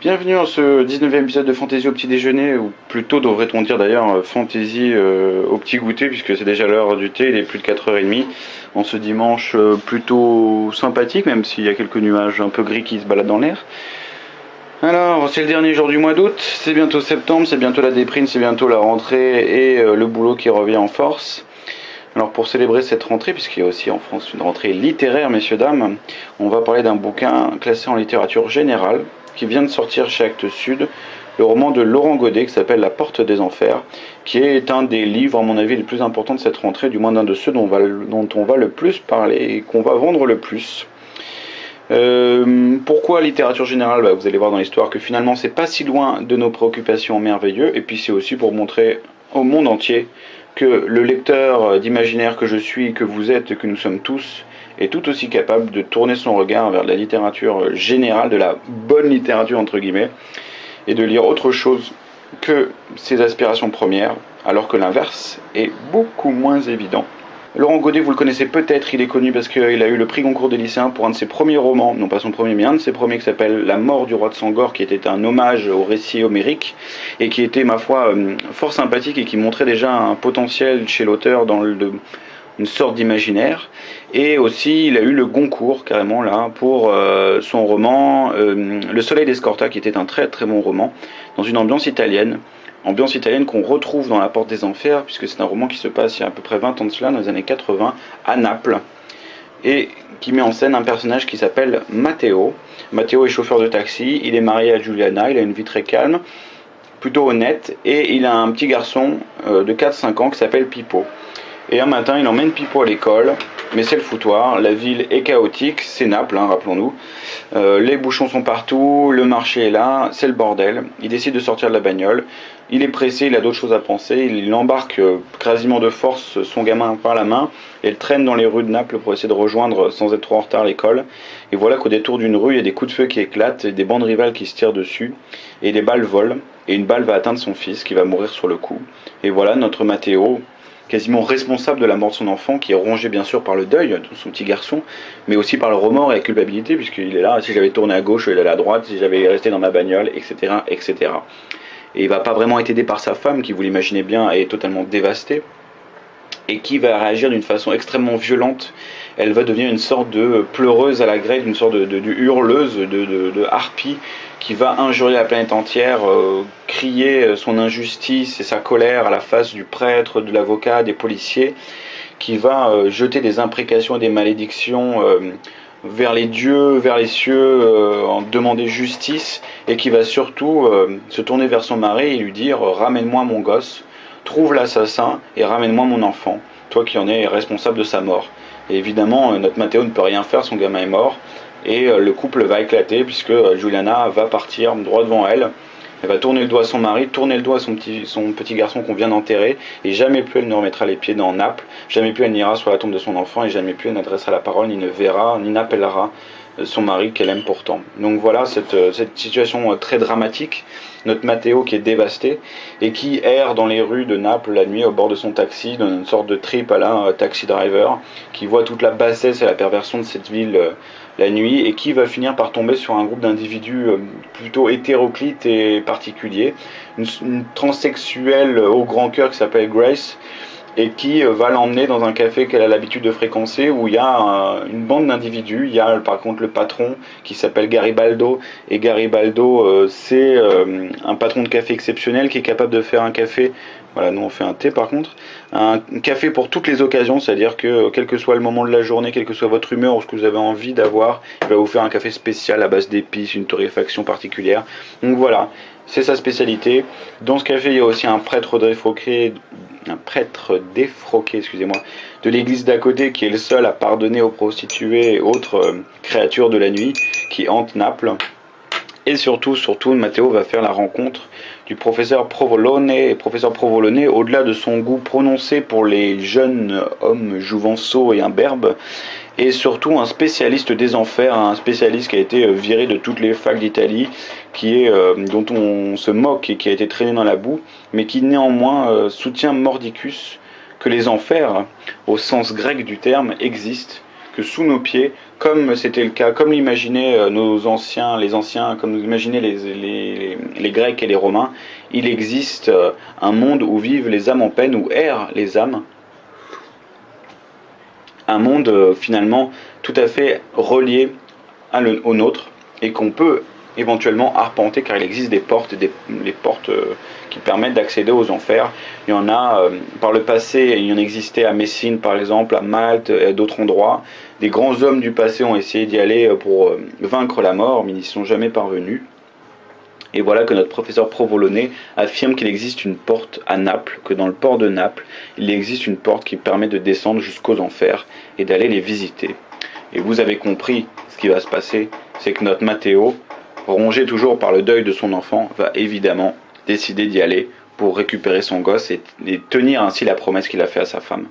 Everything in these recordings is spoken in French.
Bienvenue dans ce 19e épisode de Fantaisie au petit déjeuner, ou plutôt devrait-on dire d'ailleurs Fantaisie au petit goûter, puisque c'est déjà l'heure du thé, il est plus de 4h30, en ce dimanche plutôt sympathique, même s'il y a quelques nuages un peu gris qui se baladent dans l'air. Alors, c'est le dernier jour du mois d'août, c'est bientôt septembre, c'est bientôt la déprime, c'est bientôt la rentrée et le boulot qui revient en force. Alors pour célébrer cette rentrée, puisqu'il y a aussi en France une rentrée littéraire, messieurs, dames, on va parler d'un bouquin classé en littérature générale, qui vient de sortir chez Actes Sud, le roman de Laurent Godet qui s'appelle La Porte des Enfers, qui est un des livres, à mon avis, les plus importants de cette rentrée, du moins d'un de ceux dont on va le plus parler et qu'on va vendre le plus. Pourquoi littérature générale? Vous allez voir dans l'histoire que finalement c'est pas si loin de nos préoccupations merveilleuses, et puis c'est aussi pour montrer au monde entier que le lecteur d'imaginaire que je suis, que vous êtes, que nous sommes tous, est tout aussi capable de tourner son regard vers la littérature générale, de la bonne littérature entre guillemets, et de lire autre chose que ses aspirations premières, alors que l'inverse est beaucoup moins évident. Laurent Godet, vous le connaissez peut-être, il est connu parce qu'il a eu le prix Goncourt des lycéens pour un de ses premiers romans, non pas son premier, mais un de ses premiers qui s'appelle La mort du roi de Sangor, qui était un hommage au récit homérique, et qui était, ma foi, fort sympathique et qui montrait déjà un potentiel chez l'auteur dans une sorte d'imaginaire. Et aussi, il a eu le Goncourt, carrément, là, pour son roman Le soleil d'Escorta, qui était un très très bon roman, dans une ambiance italienne qu'on retrouve dans La Porte des Enfers, puisque c'est un roman qui se passe il y a à peu près 20 ans de cela, dans les années 80, à Naples, et qui met en scène un personnage qui s'appelle Matteo. Matteo est chauffeur de taxi, il est marié à Giuliana, il a une vie très calme, plutôt honnête, et il a un petit garçon de 4-5 ans qui s'appelle Pippo. Et un matin, il emmène Pippo à l'école, mais c'est le foutoir, la ville est chaotique, c'est Naples, rappelons-nous. Les bouchons sont partout, le marché est là, c'est le bordel. Il décide de sortir de la bagnole, il est pressé, il a d'autres choses à penser, il embarque quasiment de force son gamin par la main et le traîne dans les rues de Naples pour essayer de rejoindre sans être trop en retard l'école. Et voilà qu'au détour d'une rue, il y a des coups de feu qui éclatent, des bandes rivales qui se tirent dessus, et des balles volent, et une balle va atteindre son fils qui va mourir sur le coup. Et voilà notre Matteo, quasiment responsable de la mort de son enfant, qui est rongé bien sûr par le deuil de son petit garçon, mais aussi par le remords et la culpabilité, puisqu'il est là, si j'avais tourné à gauche, il allait à droite, si j'avais resté dans ma bagnole, etc., etc. Et il va pas vraiment être aidé par sa femme, qui, vous l'imaginez bien, est totalement dévastée, et qui va réagir d'une façon extrêmement violente. Elle va devenir une sorte de pleureuse à la grecque, une sorte de hurleuse, de harpie, qui va injurier la planète entière, crier son injustice et sa colère à la face du prêtre, de l'avocat, des policiers, qui va jeter des imprécations et des malédictions vers les dieux, vers les cieux, en demander justice, et qui va surtout se tourner vers son mari et lui dire « Ramène-moi mon gosse, trouve l'assassin et ramène-moi mon enfant, toi qui en es responsable de sa mort. » Et évidemment, notre Matteo ne peut rien faire, son gamin est mort, et le couple va éclater puisque Giuliana va partir droit devant elle. Elle va tourner le doigt à son mari, tourner le doigt à son petit garçon qu'on vient d'enterrer, et jamais plus elle ne remettra les pieds dans Naples, jamais plus elle n'ira sur la tombe de son enfant, et jamais plus elle n'adressera la parole, ni ne verra, ni n'appellera son mari qu'elle aime pourtant. Donc voilà cette situation très dramatique, notre Matteo qui est dévasté, et qui erre dans les rues de Naples la nuit au bord de son taxi, dans une sorte de trip à la Taxi Driver, qui voit toute la bassesse et la perversion de cette ville la nuit, et qui va finir par tomber sur un groupe d'individus plutôt hétéroclites et particuliers, une transsexuelle au grand cœur qui s'appelle Grace, et qui va l'emmener dans un café qu'elle a l'habitude de fréquenter, où il y a une bande d'individus. Il y a par contre le patron qui s'appelle Garibaldo, et Garibaldo c'est un patron de café exceptionnel qui est capable de faire un café, voilà, nous on fait un thé par contre, un café pour toutes les occasions, c'est-à-dire que quel que soit le moment de la journée, quelle que soit votre humeur ou ce que vous avez envie d'avoir, il va vous faire un café spécial à base d'épices, une torréfaction particulière. Donc voilà, c'est sa spécialité. Dans ce café, il y a aussi un prêtre défroqué, excusez-moi, de l'église d'à côté, qui est le seul à pardonner aux prostituées et autres créatures de la nuit qui hantent Naples. Et surtout, Matteo va faire la rencontre du professeur Provolone. Et professeur Provolone, au-delà de son goût prononcé pour les jeunes hommes jouvenceaux et imberbes, est surtout un spécialiste des enfers, un spécialiste qui a été viré de toutes les facs d'Italie, dont on se moque et qui a été traîné dans la boue, mais qui néanmoins soutient mordicus que les enfers, au sens grec du terme, existent, que sous nos pieds, comme c'était le cas, comme l'imaginaient nos anciens, les anciens, comme nous imaginaient les Grecs et les Romains, il existe un monde où vivent les âmes en peine, où errent les âmes, un monde finalement tout à fait relié au nôtre, et qu'on peut éventuellement arpenter, car il existe des portes, les portes qui permettent d'accéder aux enfers. Il y en a par le passé, il y en existait à Messine par exemple, à Malte et à d'autres endroits. Des grands hommes du passé ont essayé d'y aller pour vaincre la mort, mais ils n'y sont jamais parvenus. Et voilà que notre professeur Provolone affirme qu'il existe une porte à Naples, que dans le port de Naples, il existe une porte qui permet de descendre jusqu'aux enfers et d'aller les visiter. Et vous avez compris ce qui va se passer, c'est que notre Matteo, rongé toujours par le deuil de son enfant, va évidemment décider d'y aller pour récupérer son gosse et tenir ainsi la promesse qu'il a faite à sa femme.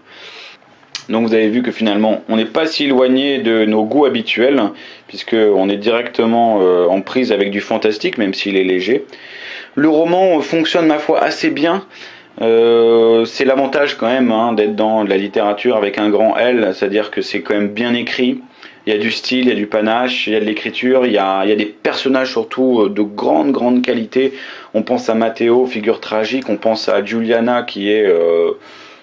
Donc vous avez vu que finalement, on n'est pas si éloigné de nos goûts habituels, puisqu'on est directement en prise avec du fantastique, même s'il est léger. Le roman fonctionne, ma foi, assez bien. C'est l'avantage quand même d'être dans de la littérature avec un grand L, c'est-à-dire que c'est quand même bien écrit. Il y a du style, il y a du panache, il y a de l'écriture, il y a des personnages surtout de grande qualité. On pense à Matteo, figure tragique, on pense à Giuliana qui est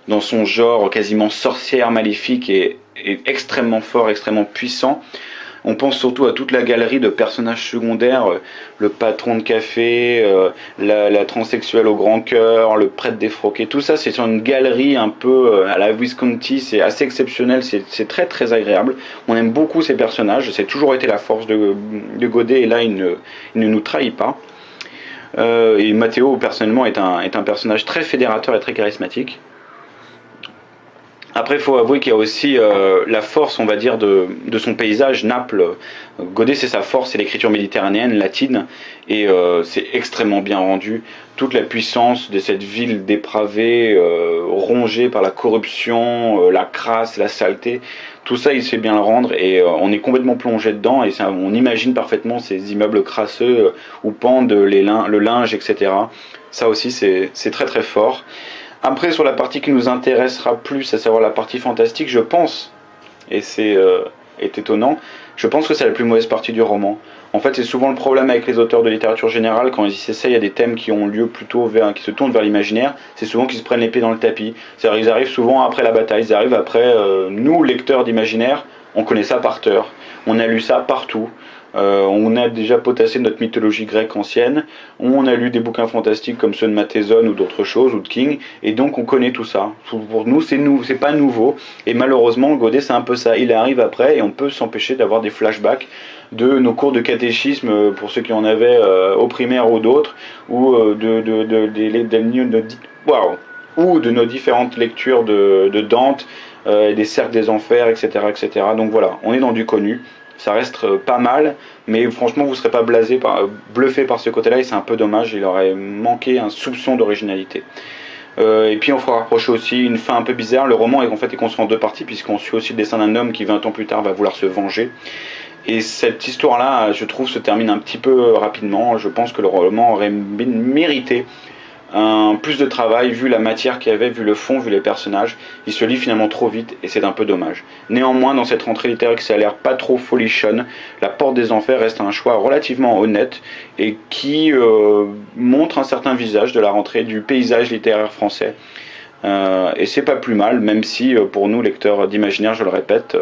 dans son genre quasiment sorcière maléfique et extrêmement fort, extrêmement puissant. On pense surtout à toute la galerie de personnages secondaires, le patron de café, la transsexuelle au grand cœur, le prêtre défroqué, tout ça c'est sur une galerie un peu à la Visconti, c'est assez exceptionnel, c'est très agréable. On aime beaucoup ces personnages, c'est toujours été la force de Godet et là il ne nous trahit pas. Et Matteo personnellement est un personnage très fédérateur et très charismatique. Après, il faut avouer qu'il y a aussi la force, on va dire, de son paysage. Naples, Godet, c'est sa force, c'est l'écriture méditerranéenne, latine, et c'est extrêmement bien rendu. Toute la puissance de cette ville dépravée, rongée par la corruption, la crasse, la saleté, tout ça, il sait bien le rendre, et on est complètement plongé dedans, et on imagine parfaitement ces immeubles crasseux où pendent le linge, etc. Ça aussi, c'est très fort. Après, sur la partie qui nous intéressera plus, à savoir la partie fantastique, je pense, et c'est étonnant, je pense que c'est la plus mauvaise partie du roman. En fait, c'est souvent le problème avec les auteurs de littérature générale, quand ils s'essayent à des thèmes qui ont lieu plutôt qui se tournent vers l'imaginaire, c'est souvent qu'ils se prennent l'épée dans le tapis. C'est-à-dire, ils arrivent souvent après la bataille, ils arrivent après, nous, lecteurs d'imaginaire, on connaît ça par cœur, on a lu ça partout. On a déjà potassé notre mythologie grecque ancienne, on a lu des bouquins fantastiques comme ceux de Matheson ou d'autres choses, ou de King, et donc on connaît tout ça. Pour nous, c'est pas nouveau, et malheureusement, Godet, c'est un peu ça. Il arrive après, et on peut s'empêcher d'avoir des flashbacks de nos cours de catéchisme, pour ceux qui en avaient au primaire ou d'autres, ou ou de nos différentes lectures de Dante, des cercles des enfers, etc. Donc voilà, on est dans du connu. Ça reste pas mal, mais franchement vous ne serez pas bluffé par ce côté-là, et c'est un peu dommage, il aurait manqué un soupçon d'originalité. Et puis on fera rapprocher aussi une fin un peu bizarre. Le roman est construit en deux parties, puisqu'on suit aussi le destin d'un homme qui 20 ans plus tard va vouloir se venger. Et cette histoire-là, je trouve, se termine un petit peu rapidement. Je pense que le roman aurait mérité plus de travail, vu la matière qu'il y avait, vu le fond, vu les personnages. Il se lit finalement trop vite, et c'est un peu dommage. Néanmoins, dans cette rentrée littéraire qui s'est l'air pas trop folichonne, La Porte des Enfers reste un choix relativement honnête, et qui montre un certain visage de la rentrée du paysage littéraire français. Et c'est pas plus mal, même si pour nous, lecteurs d'imaginaire, je le répète,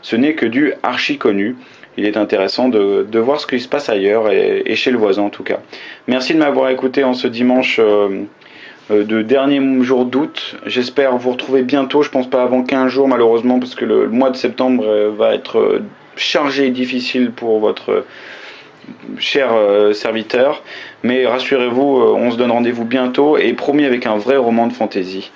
ce n'est que du archi connu. Il est intéressant de voir ce qui se passe ailleurs, et chez le voisin en tout cas. Merci de m'avoir écouté en ce dimanche de dernier jour d'août. J'espère vous retrouver bientôt, je pense pas avant 15 jours malheureusement, parce que le mois de septembre va être chargé et difficile pour votre cher serviteur. Mais rassurez-vous, on se donne rendez-vous bientôt, et promis avec un vrai roman de fantasy.